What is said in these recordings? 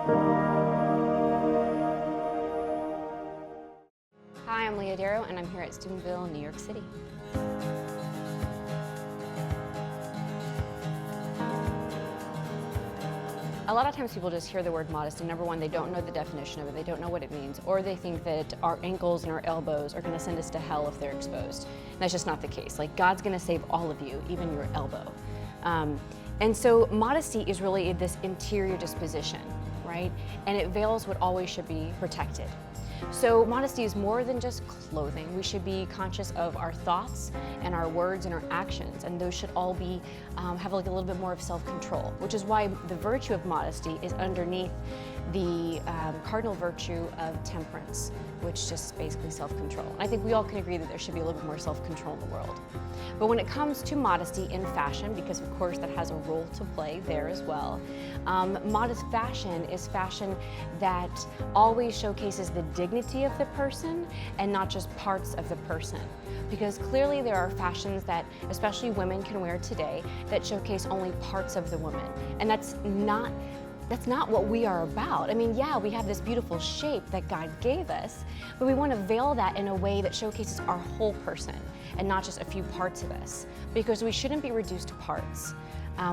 Hi, I'm Leah Darrow, and I'm here at Steubenville, New York City. A lot of times people just hear the word modesty. Number one, they don't know the definition of it, they don't know what it means, or they think that our ankles and our elbows are gonna send us to hell if they're exposed. And that's just not the case. Like, God's gonna save all of you, even your elbow. And so modesty is really this interior disposition, right? And it veils what always should be protected. So modesty is more than just clothing. We should be conscious of our thoughts and our words and our actions, and those should all be have like a little bit more of self-control, which is why the virtue of modesty is underneath the cardinal virtue of temperance, which just basically self-control. And I think we all can agree that there should be a little bit more self-control in the world. But when it comes to modesty in fashion, because of course that has a role to play there as well, modest fashion is fashion that always showcases the dignity of the person and not just parts of the person. Because clearly there are fashions that especially women can wear today that showcase only parts of the woman. And that's not what we are about. I mean, yeah, we have this beautiful shape that God gave us, but we want to veil that in a way that showcases our whole person and not just a few parts of us, because we shouldn't be reduced to parts.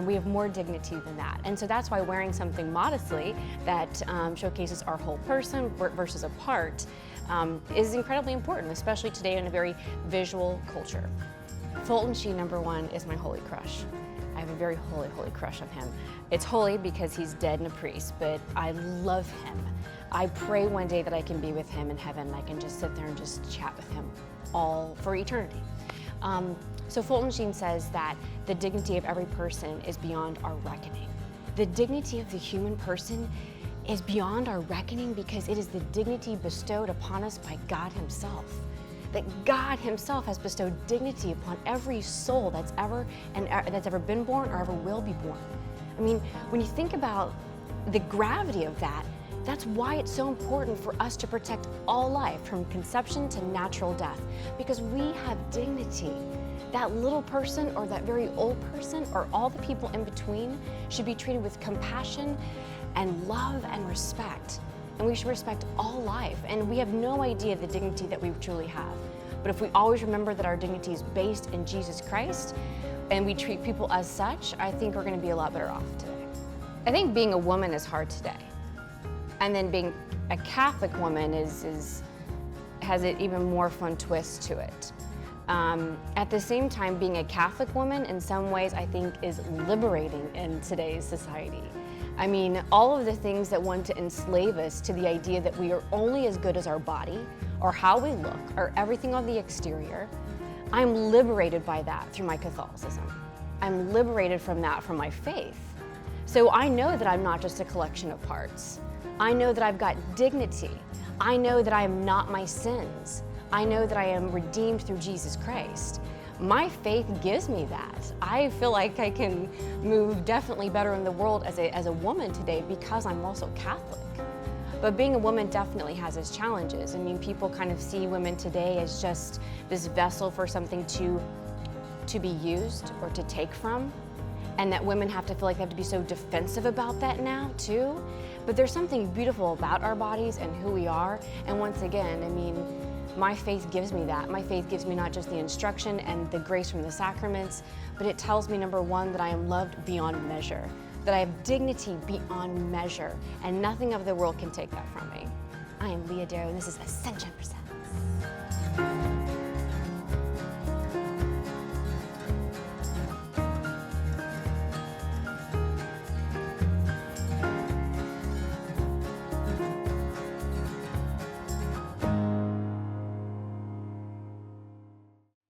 We have more dignity than that. And so that's why wearing something modestly that showcases our whole person versus a part is incredibly important, especially today in a very visual culture. Fulton Sheen, number one, is my holy crush. I have a very holy, holy crush on him. It's holy because he's dead and a priest, but I love him. I pray one day that I can be with him in heaven and I can just sit there and just chat with him all for eternity. So Fulton Sheen says that the dignity of every person is beyond our reckoning. The dignity of the human person is beyond our reckoning because it is the dignity bestowed upon us by God himself. That God himself has bestowed dignity upon every soul that's ever been born or ever will be born. I mean, when you think about the gravity of that, that's why it's so important for us to protect all life from conception to natural death, because we have dignity. That little person or that very old person or all the people in between should be treated with compassion and love and respect. And we should respect all life. And we have no idea the dignity that we truly have. But if we always remember that our dignity is based in Jesus Christ and we treat people as such, I think we're going to be a lot better off today. I think being a woman is hard today. And then being a Catholic woman has an even more fun twist to it. At the same time, being a Catholic woman in some ways I think is liberating in today's society. I mean, all of the things that want to enslave us to the idea that we are only as good as our body or how we look or everything on the exterior, I'm liberated by that through my Catholicism. I'm liberated from that from my faith. So I know that I'm not just a collection of parts. I know that I've got dignity. I know that I am not my sins. I know that I am redeemed through Jesus Christ. My faith gives me that. I feel like I can move definitely better in the world as a woman today because I'm also Catholic. But being a woman definitely has its challenges. I mean, people kind of see women today as just this vessel for something to be used or to take from, and that women have to feel like they have to be so defensive about that now too. But there's something beautiful about our bodies and who we are. And once again, I mean, my faith gives me that. My faith gives me not just the instruction and the grace from the sacraments, but it tells me, number one, that I am loved beyond measure, that I have dignity beyond measure, and nothing of the world can take that from me. I am Leah Darrow, and this is Ascension Presents.